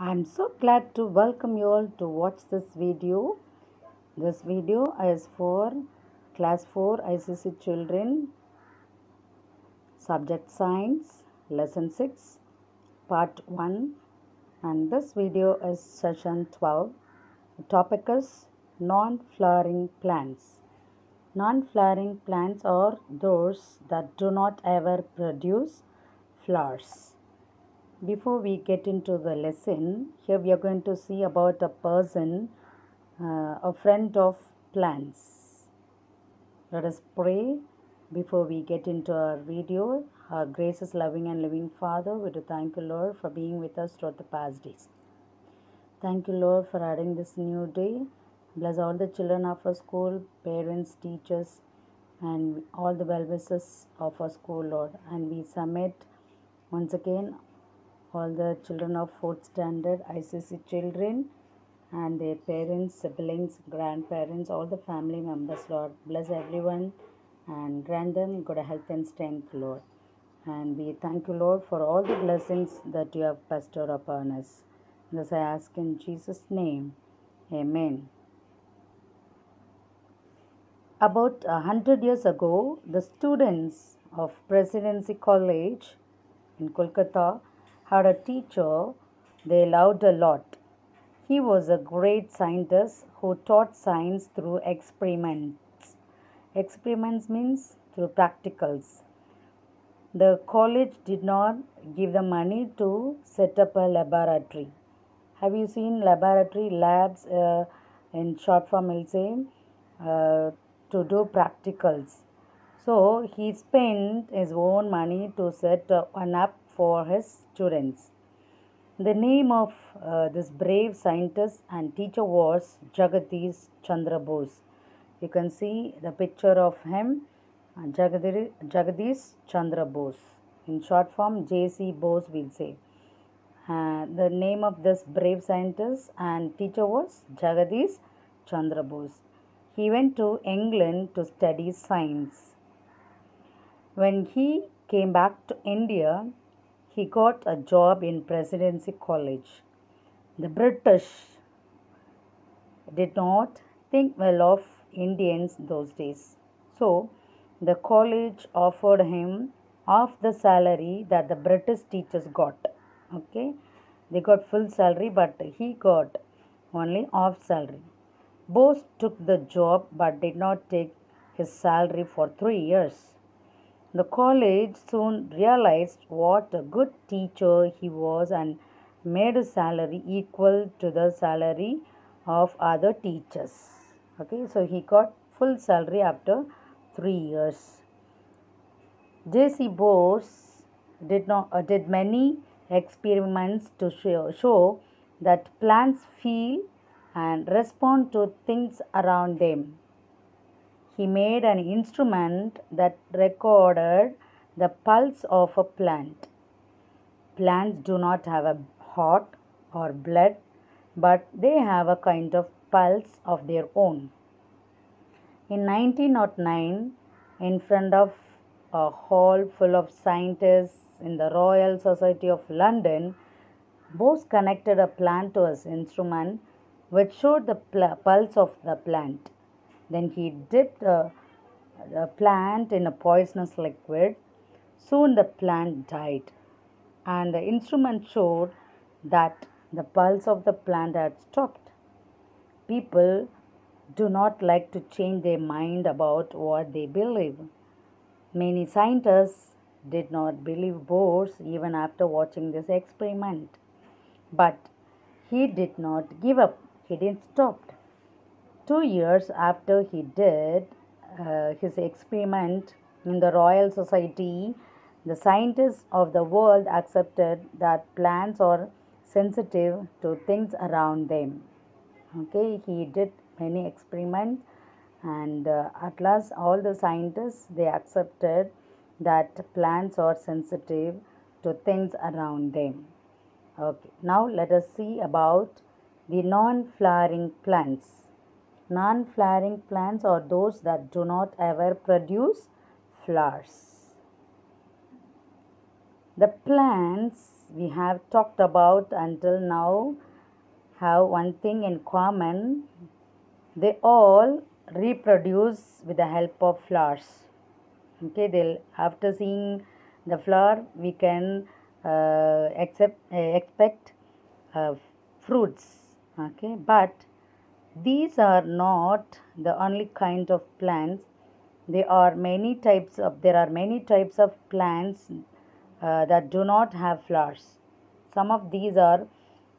I'm so glad to welcome you all to watch this video. This video is for class 4 ICC children, subject science, lesson 6, part 1, and this video is session 12. The topic is non-flowering plants. Non-flowering plants are those that do not ever produce flowers. Before we get into the lesson, here we are going to see about a person, a friend of plants. Let us pray before we get into our video. Our gracious, loving, and living Father, we do thank you, Lord, for being with us throughout the past days. Thank you, Lord, for adding this new day. Bless all the children of our school, parents, teachers, and all the well wishers of our school, Lord. And we submit once again all the children of 4th standard ICC children and their parents, siblings, grandparents, all the family members, Lord. Bless everyone and grant them good health and strength, Lord. And we thank you, Lord, for all the blessings that you have bestowed upon us. This I ask in Jesus' name. Amen. About 100 years ago, the students of Presidency College in Kolkata had a teacher they loved a lot. He was a great scientist who taught science through experiments. Experiments means through practicals. The college did not give the money to set up a laboratory. Have you seen laboratory labs? In short form, we'll say to do practicals. So he spent his own money to set one up for his students. The name of this brave scientist and teacher was Jagadish Chandra Bose. You can see the picture of him, Jagadish Chandra Bose. In short form, J.C. Bose we'll say. The name of this brave scientist and teacher was Jagadish Chandra Bose. He went to England to study science. When he came back to India, he got a job in Presidency College. The British did not think well of Indians those days. So, the college offered him half the salary that the British teachers got. Okay, they got full salary, but he got only half salary. Bose took the job but did not take his salary for 3 years. The college soon realized what a good teacher he was and made his salary equal to the salary of other teachers. Okay, so he got full salary after 3 years. J.C. Bose did many experiments to show that plants feel and respond to things around them. He made an instrument that recorded the pulse of a plant. Plants do not have a heart or blood, but they have a kind of pulse of their own. In 1909, in front of a hall full of scientists in the Royal Society of London, Bose connected a plant to his instrument which showed the pulse of the plant. Then he dipped the plant in a poisonous liquid. Soon the plant died, and the instrument showed that the pulse of the plant had stopped. People do not like to change their mind about what they believe. Many scientists did not believe Bose even after watching this experiment. But he did not give up. He didn't stop. 2 years after he did his experiment in the Royal Society, the scientists of the world accepted that plants are sensitive to things around them. Okay, he did many experiments, and at last, all the scientists they accepted that plants are sensitive to things around them. Okay, now let us see about the non-flowering plants. Non-flowering plants are those that do not ever produce flowers. The plants we have talked about until now have one thing in common. They all reproduce with the help of flowers. Okay, they'll after seeing the flower, we can expect uh, fruits. Okay, but these are not the only kind of plants. There are many types of plants that do not have flowers. Some of these are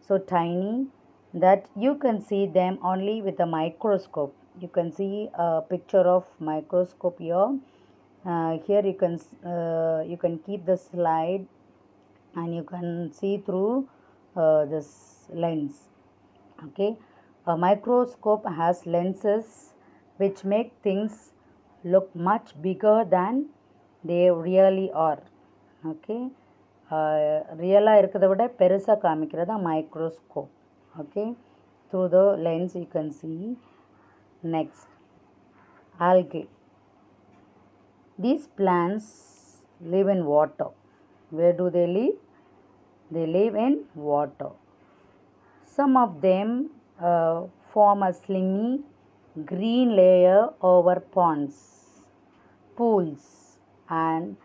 so tiny that you can see them only with a microscope. You can see a picture of microscope here. Here you can keep the slide and you can see through this lens. Okay, a microscope has lenses which make things look much bigger than they really are. Okay, ரியலாக இருக்கிறத விட பெருசாக காமிக்கிறது தான் microscope. Okay, through the lens you can see. Next, algae. These plants live in water. Where do they live? They live in water. Some of them form a slimy green layer over ponds, pools, and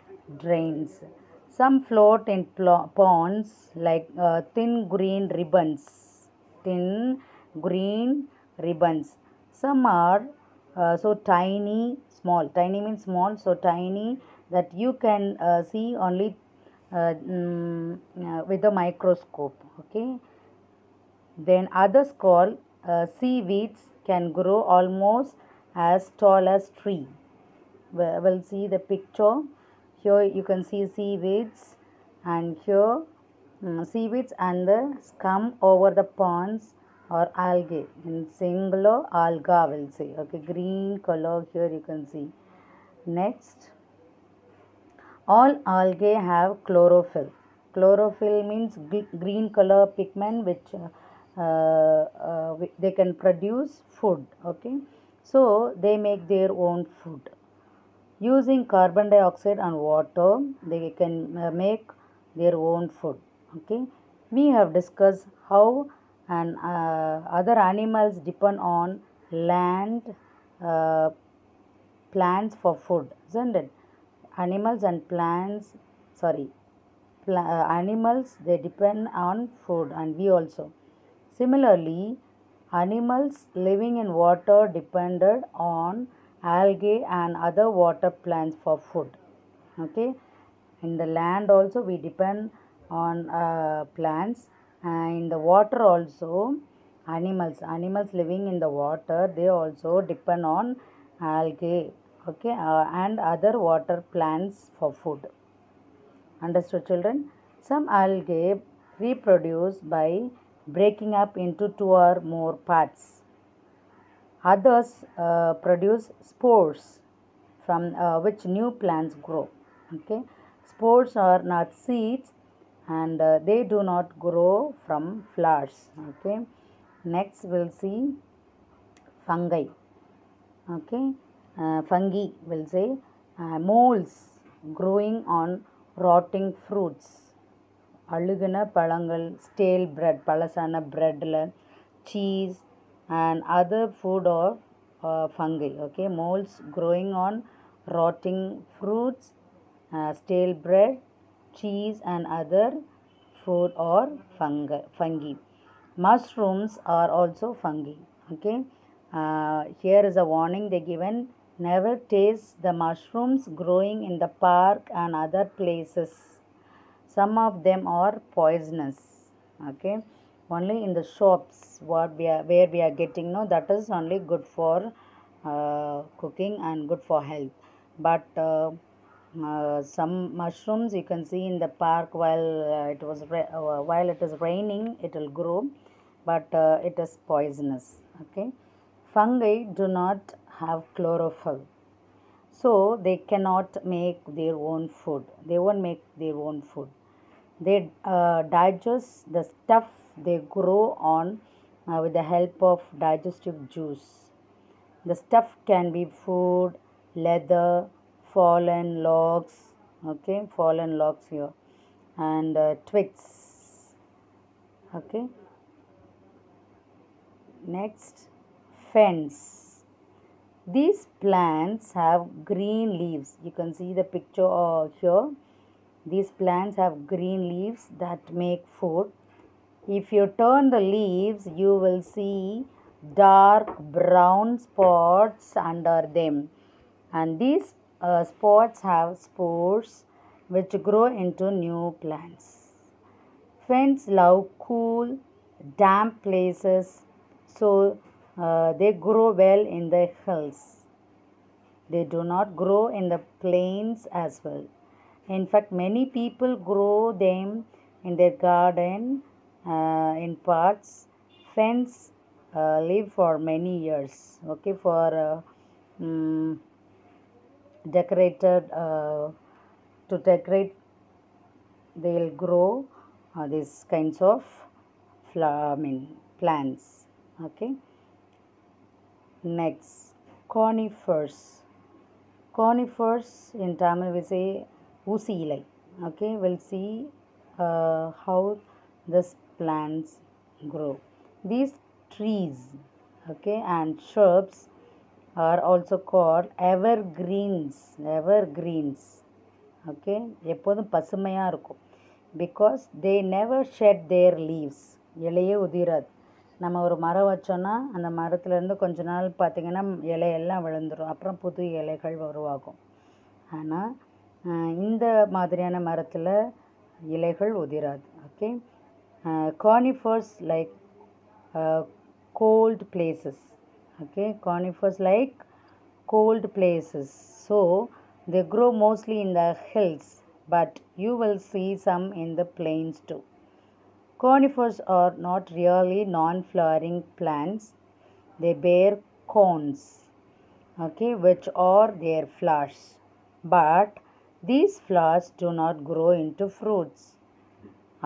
drains. Some float in ponds like thin green ribbons. Thin green ribbons. Some are so tiny, small. Tiny means small, so tiny that you can see only with a microscope. Okay. Then others called seaweeds can grow almost as tall as tree. We'll see the picture. Here you can see seaweeds, and here seaweeds and the scum over the ponds or algae. In singular, alga will say. Okay, green color here you can see. Next, all algae have chlorophyll. Chlorophyll means green color pigment which they can produce food. Okay, so they make their own food. Using carbon dioxide and water, they can make their own food. Okay, we have discussed how and other animals depend on land, plants for food, isn't it? Animals and plants, sorry, animals, they depend on food, and we also. Similarly, animals living in water depended on algae and other water plants for food. Okay, in the land also we depend on plants, and in the water also animals living in the water, they also depend on algae. Okay, and other water plants for food. Understood, children? Some algae reproduce by breaking up into two or more parts. Others produce spores from which new plants grow. Okay, spores are not seeds, and they do not grow from flowers. Okay, next we'll see fungi. Okay, fungi will say moles growing on rotting fruits. அழுகுன பழங்கள், stale bread, பழசான breadல, cheese and other food or fungi. Okay, molds growing on rotting fruits, stale bread, cheese and other food or fungi. Mushrooms are also fungi. Okay, here is a warning they given: never taste the mushrooms growing in the park and other places. Some of them are poisonous. Okay, only in the shops where we are getting, no, that is only good for cooking and good for health. But some mushrooms you can see in the park while it is raining, it will grow, but it is poisonous. Okay, fungi do not have chlorophyll, so they cannot make their own food. They won't make their own food. They digest the stuff they grow on with the help of digestive juice. The stuff can be food, leather, fallen logs. Okay, fallen logs here. and twigs. Okay. Next, fence. These plants have green leaves. You can see the picture here. These plants have green leaves that make food. If you turn the leaves, you will see dark brown spots under them. And these spots have spores which grow into new plants. Ferns love cool, damp places, so they grow well in the hills. They do not grow in the plains as well. In fact, many people grow them in their garden in pots. Ferns live for many years. Okay, for decorated to decorate, they'll grow these kinds of plants. Okay. Next, conifers. Conifers in Tamil we say Usi ilai. Okay, we'll see how these plants grow. These trees, okay, and shrubs are also called evergreens. Evergreens. Okay, எப்போதும் பசுமையாக இருக்கும். Because they never shed their leaves. இலையே உதிராது. நம்ம ஒரு மரம் வச்சோன்னா அந்த மரத்துலேருந்து கொஞ்ச நாள் பார்த்திங்கன்னா இலையெல்லாம் விழுந்துடும். அப்புறம் புது இலைகள் உருவாகும். ஆனால் இந்த மாதிரியான மரத்தில் இலைகள் உதிராது. Okay. Conifers like cold places. Okay, conifers like cold places. So they grow mostly in the hills, but you will see some in the plains too. Conifers are not really non-flowering plants. They bear cones, okay, which are their flowers. But these flowers do not grow into fruits.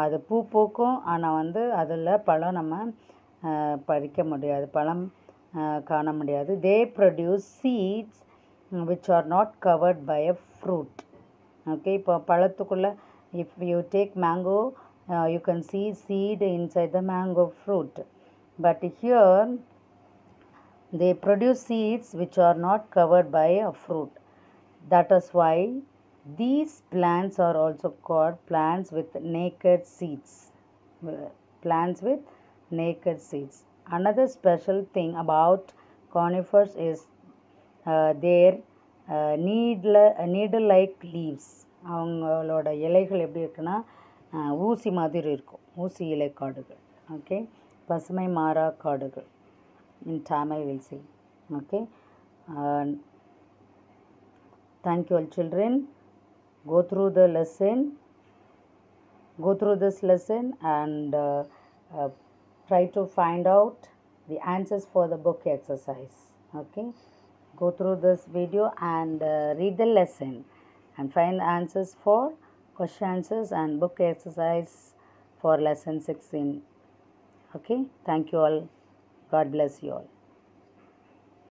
அது பூ பூக்கும், ஆனால் வந்து அதில் பழம் நம்ம பறிக்க முடியாது, பழம் காண முடியாது. They produce seeds which are not covered by a fruit. Okay, இப்போ பழத்துக்குள்ளே if you take mango, you can see seed inside the mango fruit. But here they produce seeds which are not covered by a fruit. That is why these plants are also called plants with naked seeds. Plants with naked seeds. Another special thing about conifers is their needle-like leaves. அவங்களோட இலைகள் எப்படி இருக்குன்னா ஊசி மாதிரி இருக்கும். ஊசி இலை காடுகள். ஓகே, பசுமை மாறா காடுகள். In Tamil we'll see. Okay. Thank you all children. Go through the lesson. Go through this lesson and try to find out the answers for the book exercise. Okay. Go through this video and read the lesson and find the answers for question answers and book exercise for lesson 16. Okay. Thank you all. God bless you all.